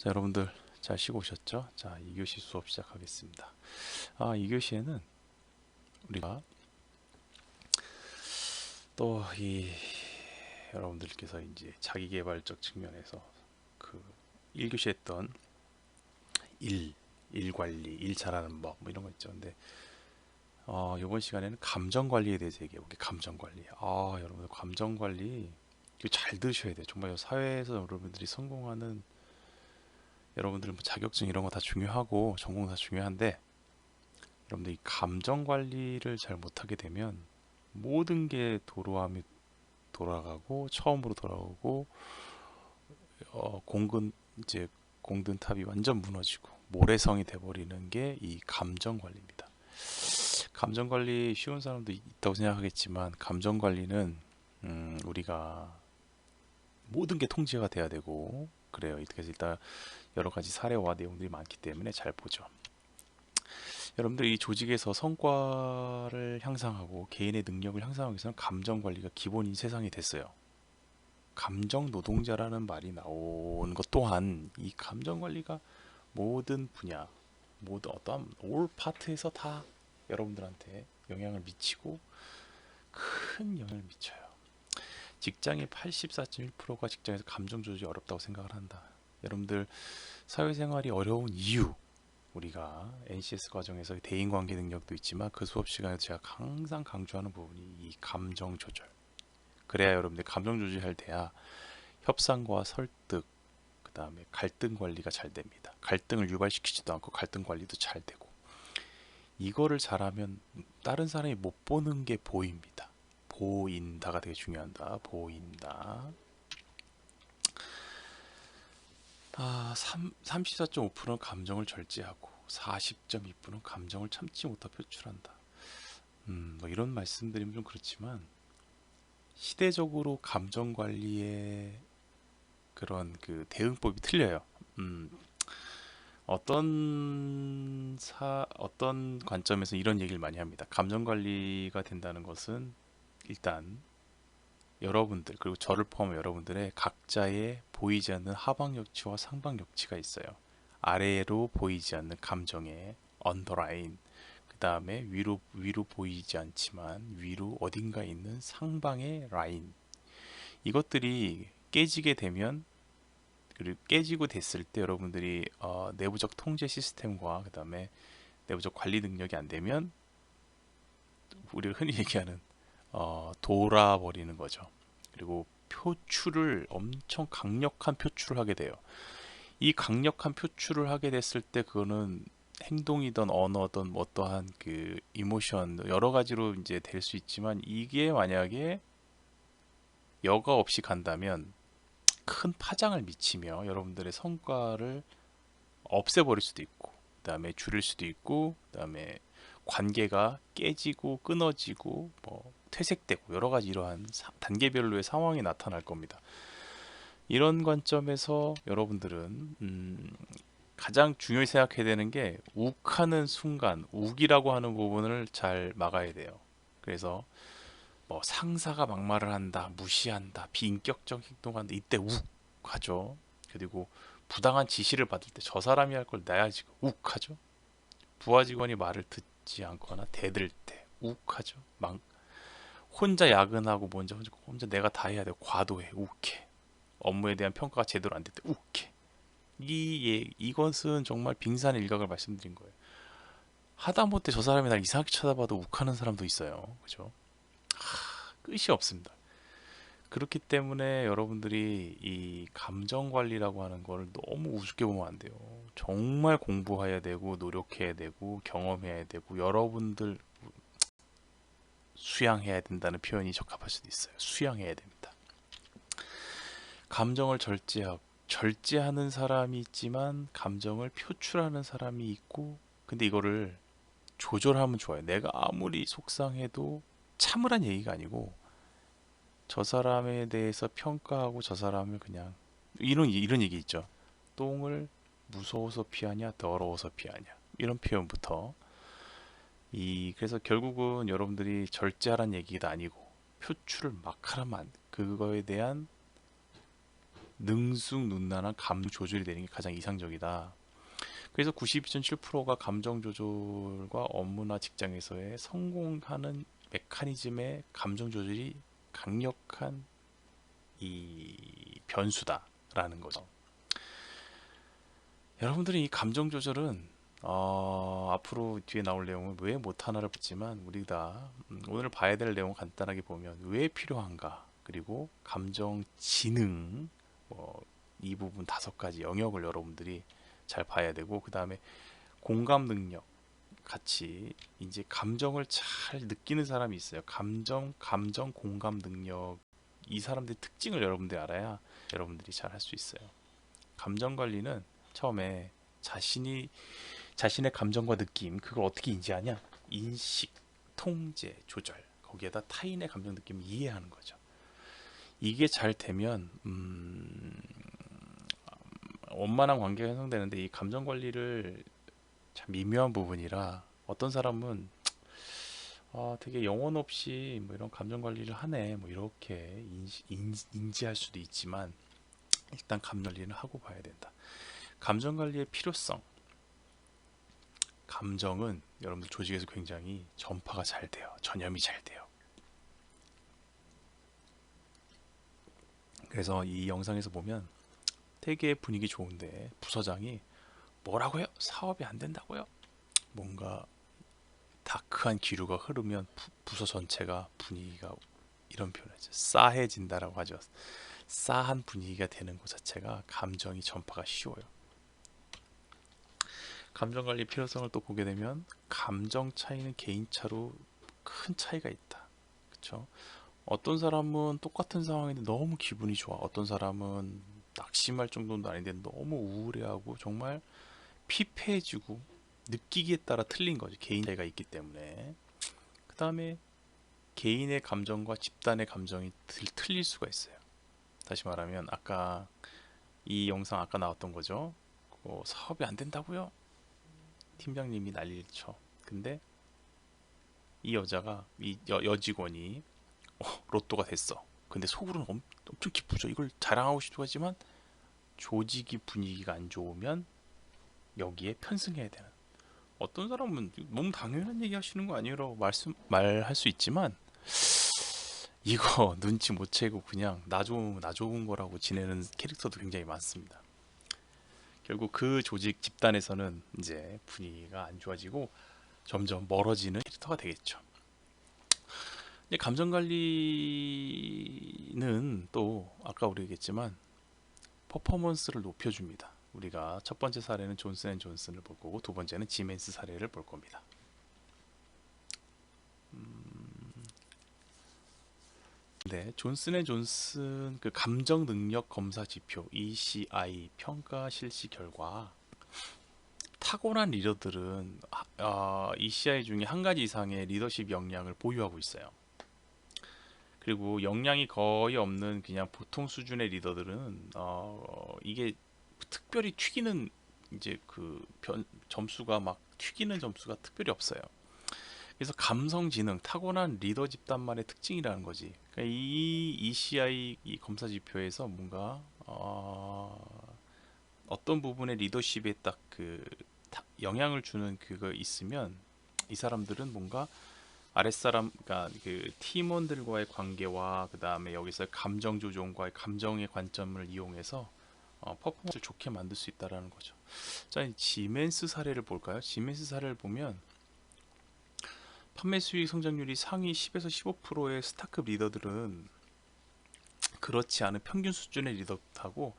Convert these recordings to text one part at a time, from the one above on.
자, 여러분들 잘 쉬고 오셨죠? 자, 2교시 수업 시작하겠습니다. 2교시에는 우리가 또 이 여러분들께서 이제 자기계발적 측면에서 그 1교시 했던 일 관리, 일 잘하는 법 뭐 이런 거 있죠. 근데 이번 시간에는 감정 관리에 대해서 얘기해 볼게요. 감정 관리. 여러분들 감정 관리 이거 잘 들으셔야 돼요. 정말 사회에서 여러분들이 성공하는 여러분들 뭐 자격증 이런 거 다 중요하고 전공 다 중요한데 여러분들 이 감정 관리를 잘 못하게 되면 모든 게 도로함이 돌아가고 처음으로 돌아오고 공근 이제 공든 탑이 완전 무너지고 모래성이 돼버리는 게 이 감정 관리입니다. 감정 관리 쉬운 사람도 있다고 생각하겠지만 감정 관리는 우리가 모든 게 통제가 돼야 되고 그래요. 그래서 일단 여러 가지 사례와 내용들이 많기 때문에 잘 보죠. 여러분들 이 조직에서 성과를 향상하고 개인의 능력을 향상하기 위해서는 감정 관리가 기본인 세상이 됐어요. 감정 노동자라는 말이 나온 것 또한 이 감정 관리가 모든 분야, 모든 어떠한 올 파트에서 다 여러분들한테 영향을 미치고 큰 영향을 미쳐요. 직장의 84.1%가 직장에서 감정 조절이 어렵다고 생각을 한다. 여러분들 사회생활이 어려운 이유 우리가 NCS 과정에서 대인관계 능력도 있지만 그 수업 시간에서 제가 항상 강조하는 부분이 이 감정 조절. 그래야 여러분들 감정 조절할 때야 협상과 설득, 그 다음에 갈등 관리가 잘 됩니다. 갈등을 유발시키지도 않고 갈등 관리도 잘 되고 이거를 잘하면 다른 사람이 못 보는 게 보입니다. 보인다가 되게 중요한다. 보인다. 34.5%는 감정을 절제하고 40.2%는 감정을 참지 못하 표출한다. 뭐 이런 말씀드리면 좀 그렇지만 시대적으로 감정 관리의 그런 그 대응법이 틀려요. 어떤 관점에서 이런 얘기를 많이 합니다. 감정 관리가 된다는 것은 일단 여러분들 그리고 저를 포함한 여러분들의 각자의 보이지 않는 하방 역치와 상방 역치가 있어요. 아래로 보이지 않는 감정의 언더라인, 그 다음에 위로 보이지 않지만 위로 어딘가 있는 상방의 라인. 이것들이 깨지게 되면 그리고 깨지고 됐을 때 여러분들이 내부적 통제 시스템과 그 다음에 내부적 관리 능력이 안 되면 우리가 흔히 얘기하는 돌아버리는 거죠. 그리고 표출을 엄청 강력한 표출을 하게 돼요. 이 강력한 표출을 하게 됐을 때 그거는 행동이든 언어든 뭐 어떠한 그 이모션 여러 가지로 이제 될 수 있지만 이게 만약에 여과 없이 간다면 큰 파장을 미치며 여러분들의 성과를 없애버릴 수도 있고 그다음에 줄일 수도 있고 그다음에 관계가 깨지고 끊어지고 뭐 퇴색되고 여러 가지 이러한 단계별로의 상황이 나타날 겁니다. 이런 관점에서 여러분들은 가장 중요히 생각해야 되는 게 욱하는 순간, 욱이라고 하는 부분을 잘 막아야 돼요. 그래서 뭐 상사가 막말을 한다, 무시한다, 비인격적 행동한다, 이때 욱하죠. 그리고 부당한 지시를 받을 때 저 사람이 할 걸 나야 지금 욱하죠. 부하 직원이 말을 듣지 않거나 대들 때 욱하죠. 혼자 야근하고 혼자 내가 다 해야 돼 과도해 욱해. 업무에 대한 평가가 제대로 안 될 때 욱해. 이것은 정말 빙산의 일각을 말씀드린 거예요. 하다못해 저 사람이 날 이상하게 쳐다봐도 욱하는 사람도 있어요. 그죠? 끝이 없습니다. 그렇기 때문에 여러분들이 이 감정 관리라고 하는 걸 너무 우습게 보면 안 돼요. 정말 공부해야 되고 노력해야 되고 경험해야 되고 여러분들 수양해야 된다는 표현이 적합할 수도 있어요. 수양해야 됩니다. 감정을 절제하는 사람이 있지만 감정을 표출하는 사람이 있고 근데 이거를 조절하면 좋아요. 내가 아무리 속상해도 참으란 얘기가 아니고 저 사람에 대해서 평가하고 저 사람을 그냥 이런 얘기 있죠. 똥을 무서워서 피하냐 더러워서 피하냐 이런 표현부터 그래서 결국은 여러분들이 절제하란 얘기가 아니고 표출을 막 하라만 그거에 대한 능숙능란한 감정 조절이 되는 게 가장 이상적이다. 그래서 92.7%가 감정 조절과 업무나 직장에서의 성공하는 메커니즘의 감정 조절이 강력한 이 변수다라는 거죠. 여러분들이 이 감정 조절은 앞으로 뒤에 나올 내용은 왜 못하나를 봤지만 우리가 오늘 봐야 될 내용 간단하게 보면 왜 필요한가, 그리고 감정 지능, 이 부분 5가지 영역을 여러분들이 잘 봐야 되고, 그 다음에 공감 능력, 같이 이제 감정을 잘 느끼는 사람이 있어요. 감정 공감 능력, 이 사람들의 특징을 여러분들이 알아야 여러분들이 잘 할 수 있어요. 감정 관리는 처음에 자신의 감정과 느낌, 그걸 어떻게 인지하냐? 인식, 통제, 조절, 거기에다 타인의 감정 느낌을 이해하는 거죠. 이게 잘 되면 원만한 관계가 형성되는데, 이 감정 관리를 참 미묘한 부분이라 어떤 사람은 되게 영혼 없이 뭐 이런 감정 관리를 하네, 뭐 이렇게 인지할 수도 있지만, 일단 감정 관리는 하고 봐야 된다. 감정 관리의 필요성. 감정은 여러분들 조직에서 굉장히 전파가 잘 돼요. 전염이 잘 돼요. 그래서 이 영상에서 보면 되게 분위기 좋은데 부서장이 뭐라고요? 사업이 안 된다고요? 뭔가 다크한 기류가 흐르면 부서 전체가 분위기가, 이런 표현이죠, 싸해진다라고 하죠. 싸한 분위기가 되는 것 자체가 감정이 전파가 쉬워요. 감정 관리 필요성을 또 보게 되면 감정 차이는 개인차로 큰 차이가 있다. 그렇죠? 어떤 사람은 똑같은 상황인데 너무 기분이 좋아. 어떤 사람은 낙심할 정도는 아닌데 너무 우울해하고 정말 피폐해지고, 느끼기에 따라 틀린 거지. 개인 차이가 있기 때문에. 그 다음에 개인의 감정과 집단의 감정이 틀릴 수가 있어요. 다시 말하면 아까 이 영상 아까 나왔던 거죠. 사업이 안 된다고요? 팀장님이 난리를 쳐. 근데 이 여자가, 이 여직원이 로또가 됐어. 근데 속으로는 엄청 기쁘죠. 이걸 자랑하고 싶어 하지만 조직이 분위기가 안 좋으면 여기에 편승해야 되는. 어떤 사람은 너무 당연한 얘기 하시는 거 아니에요? 말할 수 있지만, 이거 눈치 못 채고 그냥 나 좋은 거라고 지내는 캐릭터도 굉장히 많습니다. 결국 그 조직 집단에서는 이제 분위기가 안 좋아지고 점점 멀어지는 캐릭터가 되겠죠. 이제 감정 관리는 또 아까 우리 얘기했지만 퍼포먼스를 높여줍니다. 우리가 첫 번째 사례는 존슨앤존슨을 볼 거고, 두 번째는 지멘스 사례를 볼 겁니다. 네, 존슨앤존슨 그 감정 능력 검사 지표 ECI 평가 실시 결과, 타고난 리더들은 ECI 중에 한 가지 이상의 리더십 역량을 보유하고 있어요. 그리고 역량이 거의 없는 그냥 보통 수준의 리더들은 이게 특별히 튀기는, 이제 점수가 막 튀기는 점수가 특별히 없어요. 그래서 감성 지능, 타고난 리더 집단만의 특징이라는 거지. 그러니까 이 ECI 이 검사 지표에서 뭔가 어떤 부분의 리더십에 딱 영향을 주는 그거 있으면, 이 사람들은 뭔가 아랫사람, 그러니까 그 팀원들과의 관계와 그 다음에 여기서 감정 조종과의 감정의 관점을 이용해서 퍼포먼스를 좋게 만들 수 있다라는 거죠. 자, 지멘스 사례를 볼까요? 지멘스 사례를 보면 판매 수익 성장률이 상위 10에서 15%의 스타급 리더들은 그렇지 않은 평균 수준의 리더하고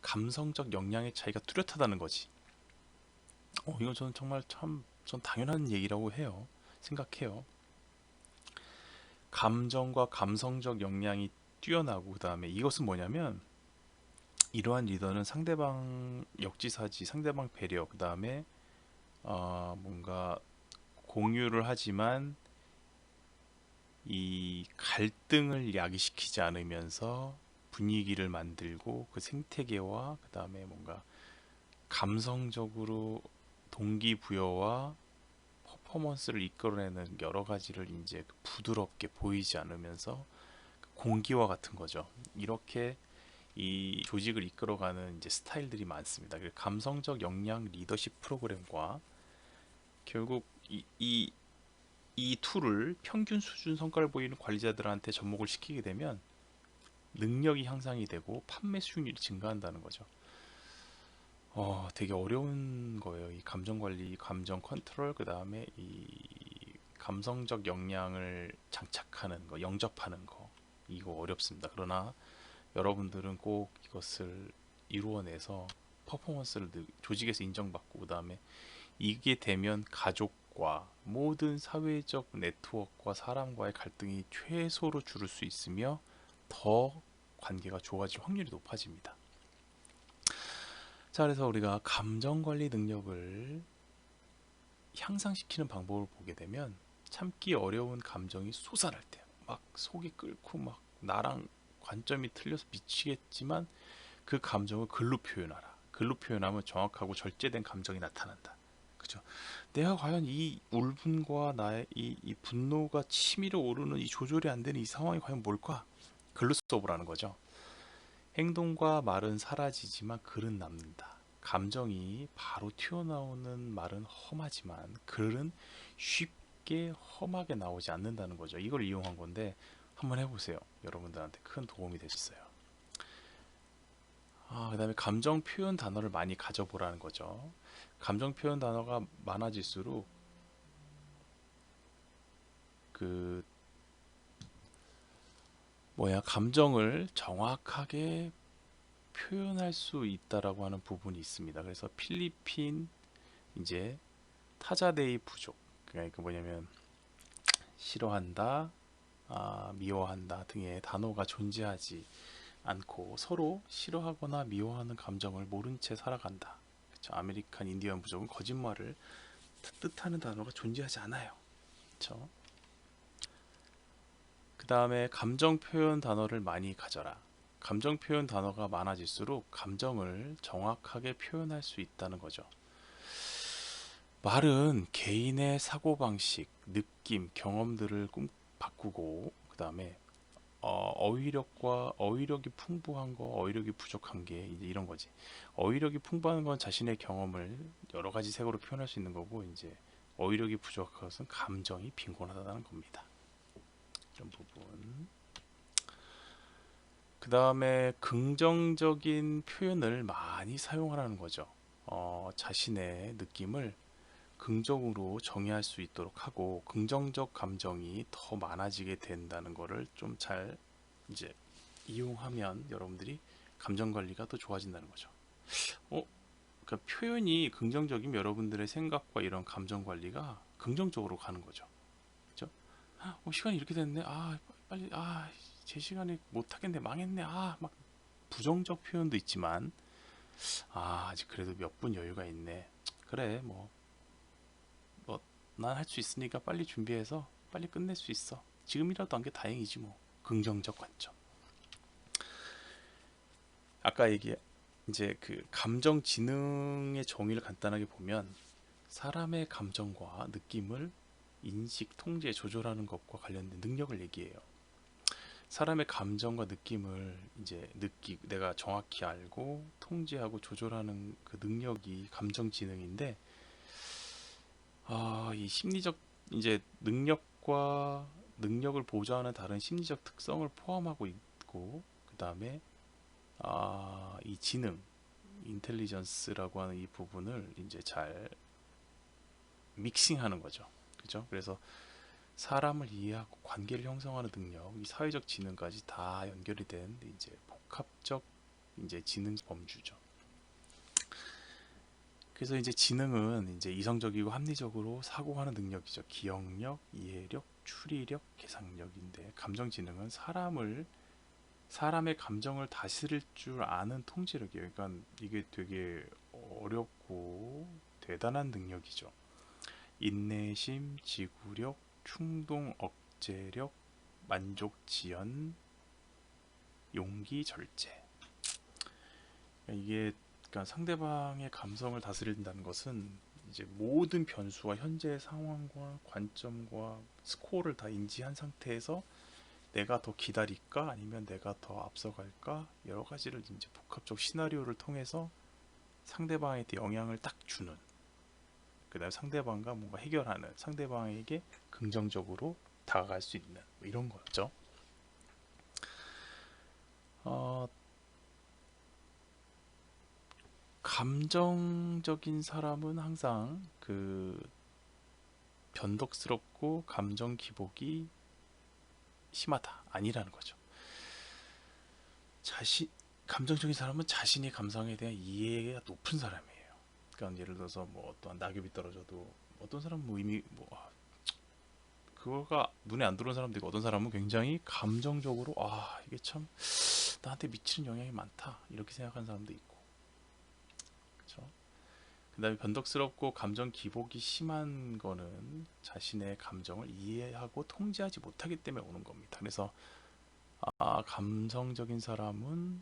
감성적 역량의 차이가 뚜렷하다는 거지. 이건 저는 정말 전 당연한 얘기라고 해요. 생각해요. 감정과 감성적 역량이 뛰어나고, 그 다음에 이것은 뭐냐면, 이러한 리더는 상대방 역지사지, 상대방 배려, 그 다음에 뭔가 공유를 하지만 이 갈등을 야기시키지 않으면서 분위기를 만들고, 그 생태계와 그 다음에 뭔가 감성적으로 동기부여와 퍼포먼스를 이끌어내는 여러 가지를 이제 부드럽게 보이지 않으면서 공기와 같은 거죠. 이렇게 이 조직을 이끌어가는 이제 스타일들이 많습니다. 감성적 역량 리더십 프로그램과 결국 이 툴을 평균 수준 성과를 보이는 관리자들한테 접목을 시키게 되면 능력이 향상이 되고 판매 수익률이 증가한다는 거죠. 되게 어려운 거예요. 이 감정 관리, 감정 컨트롤, 그 다음에 이 감성적 역량을 장착하는 거, 영접하는 거, 이거 어렵습니다. 그러나 여러분들은 꼭 이것을 이루어내서 퍼포먼스를 조직에서 인정받고, 그 다음에 이게 되면 가족과 모든 사회적 네트워크와 사람과의 갈등이 최소로 줄일 수 있으며 더 관계가 좋아질 확률이 높아집니다. 자, 그래서 우리가 감정 관리 능력을 향상시키는 방법을 보게 되면 참기 어려운 감정이 솟아날 때, 막 속이 끓고 막 나랑 관점이 틀려서 미치겠지만 그 감정을 글로 표현하라. 글로 표현하면 정확하고 절제된 감정이 나타난다. 그죠? 내가 과연 이 울분과 나의 이 분노가 치밀어 오르는 이 조절이 안 되는 이 상황이 과연 뭘까? 글로 써보라는 거죠. 행동과 말은 사라지지만 글은 남는다. 감정이 바로 튀어나오는 말은 험하지만 글은 쉽게 험하게 나오지 않는다는 거죠. 이걸 이용한 건데 한번 해보세요. 여러분들한테 큰 도움이 될 수 있어요. 그 다음에 감정 표현 단어를 많이 가져보라는 거죠. 감정 표현 단어가 많아질수록 그 감정을 정확하게 표현할 수 있다라고 하는 부분이 있습니다. 그래서 필리핀 이제 타자데이 부족, 그러니까 뭐냐면 싫어한다, 미워한다 등의 단어가 존재하지 않고 서로 싫어하거나 미워하는 감정을 모른 채 살아간다. 그쵸? 아메리칸 인디언 부족은 거짓말을 뜻하는 단어가 존재하지 않아요. 그쵸? 그 다음에 감정 표현 단어를 많이 가져라. 감정 표현 단어가 많아질수록 감정을 정확하게 표현할 수 있다는 거죠. 말은 개인의 사고방식, 느낌, 경험들을 바꾸고, 그 다음에 어휘력이 풍부한 거, 어휘력이 부족한 게 이제 이런 거지. 어휘력이 풍부한 건 자신의 경험을 여러 가지 색으로 표현할 수 있는 거고, 이제 어휘력이 부족한 것은 감정이 빈곤하다는 겁니다. 이런 부분. 그 다음에 긍정적인 표현을 많이 사용하라는 거죠. 자신의 느낌을 긍정으로 정의할 수 있도록 하고 긍정적 감정이 더 많아지게 된다는 거를 좀 잘 이제 이용하면 여러분들이 감정 관리가 더 좋아진다는 거죠. 그러니까 표현이 긍정적이면 여러분들의 생각과 이런 감정 관리가 긍정적으로 가는 거죠. 그죠? 시간이 이렇게 됐네. 빨리 제 시간에 못 하겠네. 망했네. 막 부정적 표현도 있지만 아직 그래도 몇 분 여유가 있네. 그래 난 할 수 있으니까 빨리 준비해서 빨리 끝낼 수 있어. 지금이라도 한 게 다행이지 뭐. 긍정적 관점. 아까 이제 그 감정 지능의 정의를 간단하게 보면 사람의 감정과 느낌을 인식, 통제, 조절하는 것과 관련된 능력을 얘기해요. 사람의 감정과 느낌을 이제 내가 정확히 알고 통제하고 조절하는 그 능력이 감정 지능인데, 이 심리적 이제 능력을 보좌하는 다른 심리적 특성을 포함하고 있고, 그 다음에 이 지능, 인텔리전스라고 하는 이 부분을 이제 잘 믹싱하는 거죠. 그죠? 그래서 사람을 이해하고 관계를 형성하는 능력, 이 사회적 지능까지 다 연결이 된 이제 복합적 이제 지능 범주죠. 그래서 이제 지능은 이제 이성적이고 합리적으로 사고하는 능력이죠. 기억력, 이해력, 추리력, 계산력인데 감정 지능은 사람의 감정을 다스릴 줄 아는 통제력이에요. 그러니까 이게 되게 어렵고 대단한 능력이죠. 인내심, 지구력, 충동 억제력, 만족 지연, 용기 절제. 그러니까 상대방의 감성을 다스린다는 것은 이제 모든 변수와 현재의 상황과 관점과 스코어를 다 인지한 상태에서 내가 더 기다릴까? 아니면 내가 더 앞서갈까? 여러 가지를 이제 복합적 시나리오를 통해서 상대방한테 영향을 딱 주는, 그 다음에 상대방과 뭔가 해결하는, 상대방에게 긍정적으로 다가갈 수 있는 뭐 이런 거죠. 어, 감정적인 사람은 항상 그 변덕스럽고 감정 기복이 심하다 아니라는 거죠. 자신 감정적인 사람은 자신의 감성에 대한 이해가 높은 사람이에요. 그러니까 예를 들어서 뭐 어떠한 낙엽이 떨어져도 어떤 사람은 뭐 이미 뭐 그거가 눈에 안 들어오는 사람도 있고, 어떤 사람은 굉장히 감정적으로 이게 참 나한테 미치는 영향이 많다 이렇게 생각하는 사람도 있고, 그렇죠? 그다음에 변덕스럽고 감정 기복이 심한 거는 자신의 감정을 이해하고 통제하지 못하기 때문에 오는 겁니다. 그래서 감성적인 사람은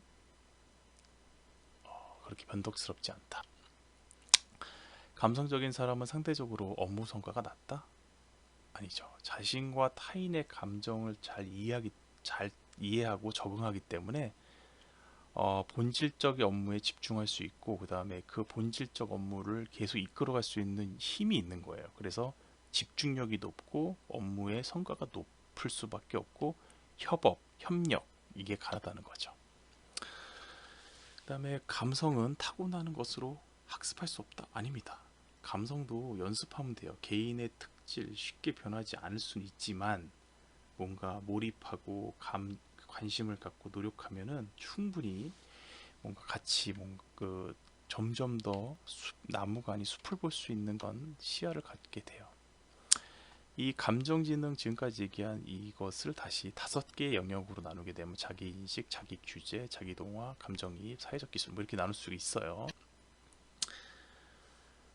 그렇게 변덕스럽지 않다. 감성적인 사람은 상대적으로 업무 성과가 낮다? 아니죠. 자신과 타인의 감정을 잘 이해하고 적응하기 때문에 본질적 업무에 집중할 수 있고, 그 다음에 그 본질적 업무를 계속 이끌어갈 수 있는 힘이 있는 거예요. 그래서 집중력이 높고 업무의 성과가 높을 수밖에 없고, 협력 이게 가능하다는 거죠. 그 다음에 감성은 타고나는 것으로 학습할 수 없다? 아닙니다. 감성도 연습하면 돼요. 개인의 특질 쉽게 변하지 않을 수는 있지만 뭔가 몰입하고 관심을 갖고 노력하면은 충분히 뭔가 같이 뭔가 점점 더 나무가 아닌 숲을 볼 수 있는 건 시야를 갖게 돼요. 이 감정지능, 지금까지 얘기한 이것을 다시 5개의 영역으로 나누게 되면 자기인식, 자기규제, 자기동화, 감정이입, 사회적 기술 뭐 이렇게 나눌 수 있어요.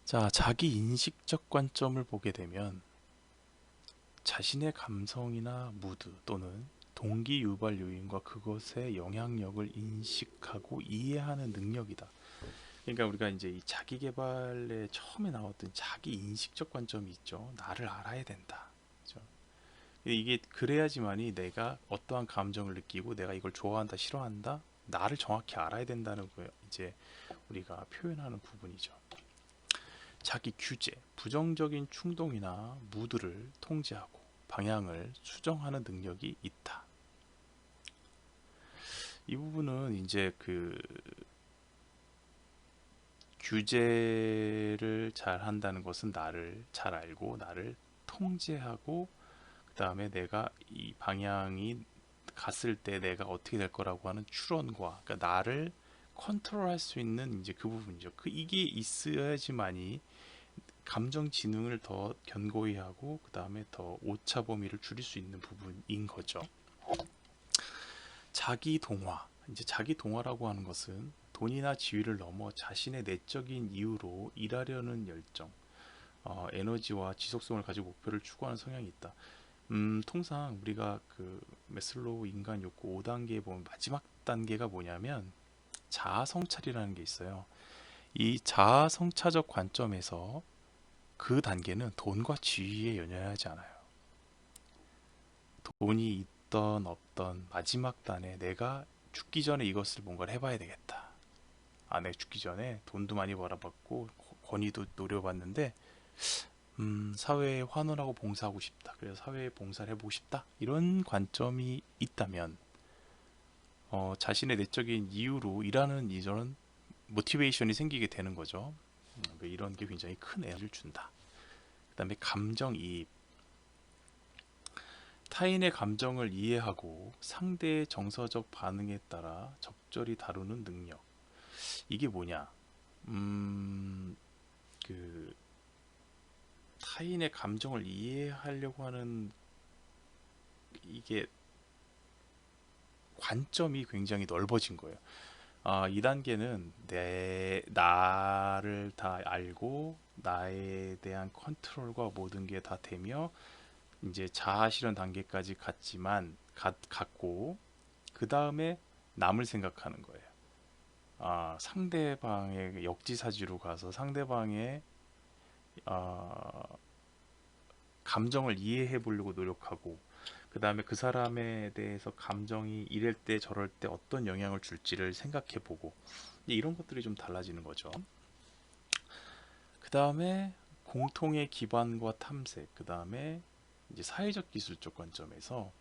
자, 자기인식적 관점을 보게 되면 자신의 감성이나 무드 또는 동기 유발 요인과 그것의 영향력을 인식하고 이해하는 능력이다. 그러니까 우리가 이제 이 자기 개발에 처음에 나왔던 자기 인식적 관점이 있죠. 나를 알아야 된다. 그렇죠? 이게 그래야지만이 내가 어떠한 감정을 느끼고 내가 이걸 좋아한다, 싫어한다, 나를 정확히 알아야 된다는 거예요. 이제 우리가 표현하는 부분이죠. 자기 규제, 부정적인 충동이나 무드를 통제하고 방향을 수정하는 능력이 있다. 이 부분은 이제 그 규제를 잘 한다는 것은 나를 잘 알고 나를 통제하고, 그 다음에 내가 이 방향이 갔을 때 내가 어떻게 될 거라고 하는 추론과, 그러니까 나를 컨트롤할 수 있는 이제 그 부분이죠. 이게 있어야지만이 감정 지능을 더 견고히 하고 그 다음에 더 오차 범위를 줄일 수 있는 부분인 거죠. 자기 동화. 이제 자기 동화라고 하는 것은 돈이나 지위를 넘어 자신의 내적인 이유로 일하려는 열정, 에너지와 지속성을 가지고 목표를 추구하는 성향이 있다. 통상 우리가 그 메슬로우 인간 욕구 5단계에 보면 마지막 단계가 뭐냐면 자아 성찰이라는 게 있어요. 이 자아 성찰적 관점에서 그 단계는 돈과 지위에 연연하지 않아요. 돈이 있던 없던 마지막 단에 내가 죽기 전에 이것을 뭔가를 해봐야 되겠다. 내가 죽기 전에 돈도 많이 벌어봤고 권위도 노려봤는데 사회에 환원하고 봉사하고 싶다. 그래서 사회에 봉사를 해보고 싶다. 이런 관점이 있다면 자신의 내적인 이유로 일하는 이런 모티베이션이 생기게 되는 거죠. 이런 게 굉장히 큰 에너지를 준다. 그 다음에 감정이입. 타인의 감정을 이해하고 상대의 정서적 반응에 따라 적절히 다루는 능력. 이게 뭐냐? 그 타인의 감정을 이해하려고 하는 이게 관점이 굉장히 넓어진 거예요. 2단계는 나를 다 알고 나에 대한 컨트롤과 모든 게 다 되며 이제 자아 실현 단계까지 갔고, 그 다음에 남을 생각하는 거예요. 상대방의 역지사지로 가서 상대방의 감정을 이해해 보려고 노력하고, 그 다음에 그 사람에 대해서 감정이 이럴 때 저럴 때 어떤 영향을 줄지를 생각해보고 이런 것들이 좀 달라지는 거죠. 그 다음에 공통의 기반과 탐색, 그 다음에 이제 사회적 기술적 관점에서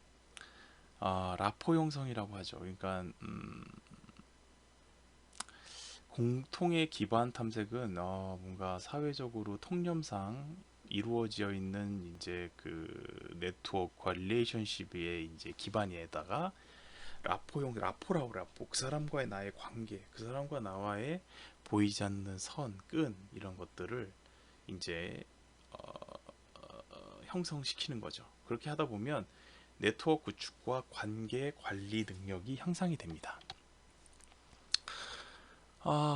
라포 형성이라고 하죠. 그러니까 공통의 기반 탐색은 뭔가 사회적으로 통념상 이루어져 있는 이제 그 네트워크와 릴레이션십의 이제 기반에다가 라포라고 라포 그 사람과의 나의 관계, 그 사람과 나와의 보이지 않는 선, 끈 이런 것들을 이제 형성시키는 거죠. 그렇게 하다 보면 네트워크 구축과 관계 관리 능력이 향상이 됩니다.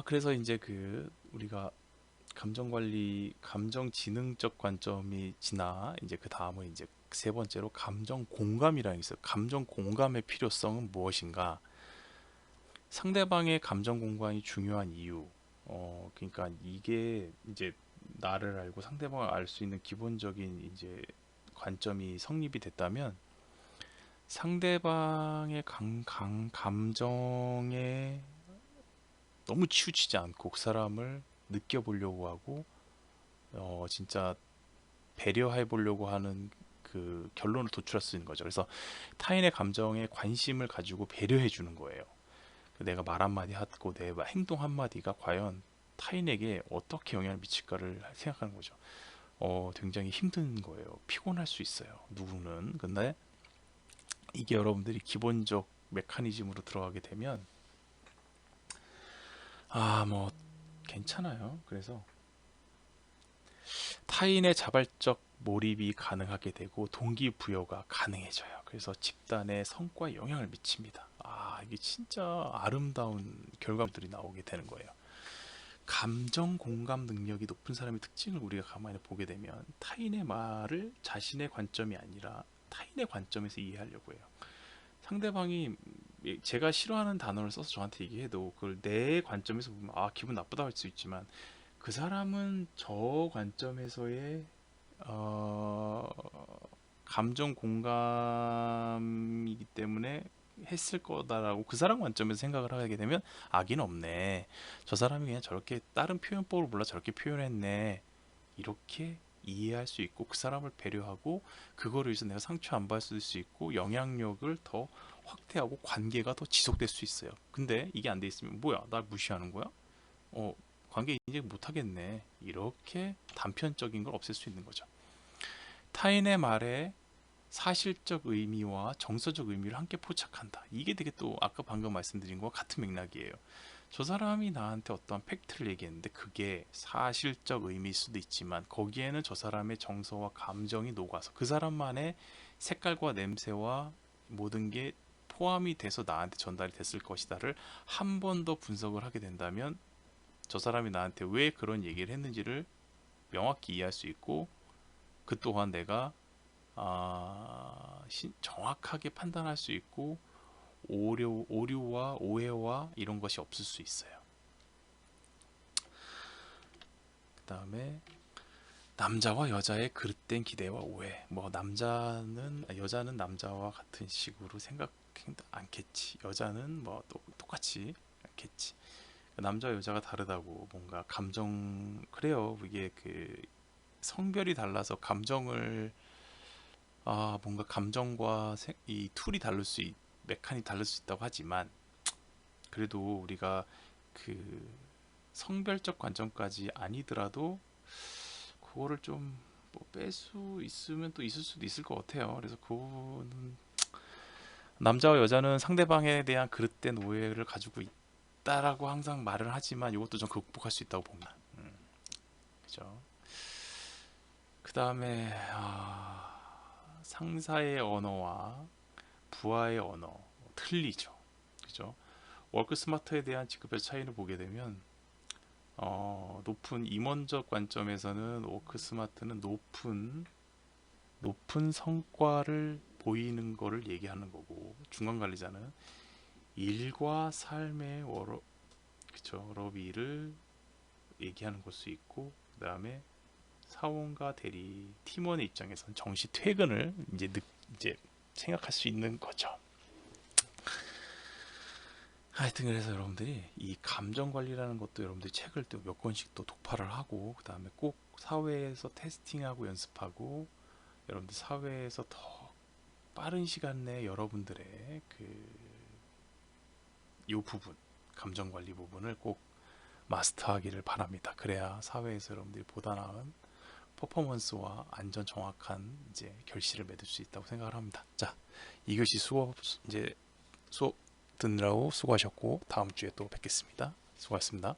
그래서 이제 그 우리가 감정 관리, 감정 지능적 관점이 지나 이제 그 다음은 이제 세 번째로 감정 공감이라는 게 있어요. 감정 공감의 필요성은 무엇인가? 상대방의 감정 공감이 중요한 이유. 그러니까 이게 이제 나를 알고 상대방을 알 수 있는 기본적인 이제 관점이 성립이 됐다면 상대방의 감정에 너무 치우치지 않고 그 사람을 느껴보려고 하고 진짜 배려해 보려고 하는 그 결론을 도출할 수 있는 거죠. 그래서 타인의 감정에 관심을 가지고 배려해 주는 거예요. 내가 말 한마디 하고 내 행동 한마디가 과연 타인에게 어떻게 영향을 미칠까를 생각하는 거죠. 굉장히 힘든 거예요. 피곤할 수 있어요. 누구는. 근데 이게 여러분들이 기본적 메커니즘으로 들어가게 되면 뭐 괜찮아요. 그래서 타인의 자발적 몰입이 가능하게 되고 동기부여가 가능해져요. 그래서 집단의 성과에 영향을 미칩니다. 이게 진짜 아름다운 결과물들이 나오게 되는 거예요. 감정 공감 능력이 높은 사람의 특징을 우리가 가만히 보게 되면 타인의 말을 자신의 관점이 아니라 타인의 관점에서 이해하려고 해요. 상대방이 제가 싫어하는 단어를 써서 저한테 얘기해도 그걸 내 관점에서 보면 기분 나쁘다 할 수 있지만 그 사람은 저 관점에서의 어, 감정 공감이기 때문에 했을 거다라고 그 사람 관점에서 생각을 하게 되면 악의는 없네. 저 사람이 그냥 저렇게 다른 표현법을 몰라 저렇게 표현했네. 이렇게 이해할 수 있고 그 사람을 배려하고 그거를 위해서 내가 상처 안 받을 수 있고 영향력을 더 확대하고 관계가 더 지속될 수 있어요. 근데 이게 안 돼 있으면 뭐야? 날 무시하는 거야? 어, 관계 이제 못 하겠네. 이렇게 단편적인 걸 없앨 수 있는 거죠. 타인의 말에 사실적 의미와 정서적 의미를 함께 포착한다. 이게 되게 또 아까 방금 말씀드린 거와 같은 맥락이에요. 저 사람이 나한테 어떠한 팩트를 얘기했는데 그게 사실적 의미일 수도 있지만 거기에는 저 사람의 정서와 감정이 녹아서 그 사람만의 색깔과 냄새와 모든 게 포함이 돼서 나한테 전달이 됐을 것이다를 한 번 더 분석을 하게 된다면 저 사람이 나한테 왜 그런 얘기를 했는지를 명확히 이해할 수 있고 그 또한 내가 정확하게 판단할 수 있고 오류와 오해와 이런 것이 없을 수 있어요. 그 다음에 남자와 여자의 그릇된 기대와 오해. 뭐 여자는 남자와 같은 식으로 생각 않겠지. 여자는 뭐 똑같이 않겠지. 남자와 여자가 다르다고 뭔가 그래요. 이게 그 성별이 달라서 감정을 뭔가 감정과 이 툴이 메칸이 다를 수 있다고 하지만 그래도 우리가 그 성별적 관점까지 아니더라도 그거를 좀 뭐 뺄 수 있으면 또 있을 수도 있을 것 같아요. 그래서 그거는 남자와 여자는 상대방에 대한 그릇된 오해를 가지고 있다라고 항상 말을 하지만 이것도 좀 극복할 수 있다고 봅니다. 그죠? 그 다음에 상사의 언어와 부하의 언어 틀리죠. 그죠? 워크 스마트에 대한 직급의 차이를 보게 되면 높은 임원적 관점에서는 워크 스마트는 높은 성과를 보이는 거를 얘기하는 거고 중간 관리자는 일과 삶의 그쵸, 러비를 얘기하는 걸 수 있고 그 다음에 사원과 대리 팀원의 입장에서는 정시 퇴근을 이제 생각할 수 있는 거죠. 하여튼 그래서 여러분들이 이 감정 관리라는 것도 여러분들이 책을 또 몇 권씩 또 독파를 하고 그 다음에 꼭 사회에서 테스팅하고 연습하고 여러분들 사회에서 더 빠른 시간 내에 여러분들의 그 요 부분 감정 관리 부분을 꼭 마스터하기를 바랍니다. 그래야 사회에서 여러분들이 보다 나은 퍼포먼스와 안전 정확한 이제 결실을 맺을 수 있다고 생각을 합니다. 자, 이것이 수업 듣느라고 수고하셨고 다음 주에 또 뵙겠습니다. 수고하셨습니다.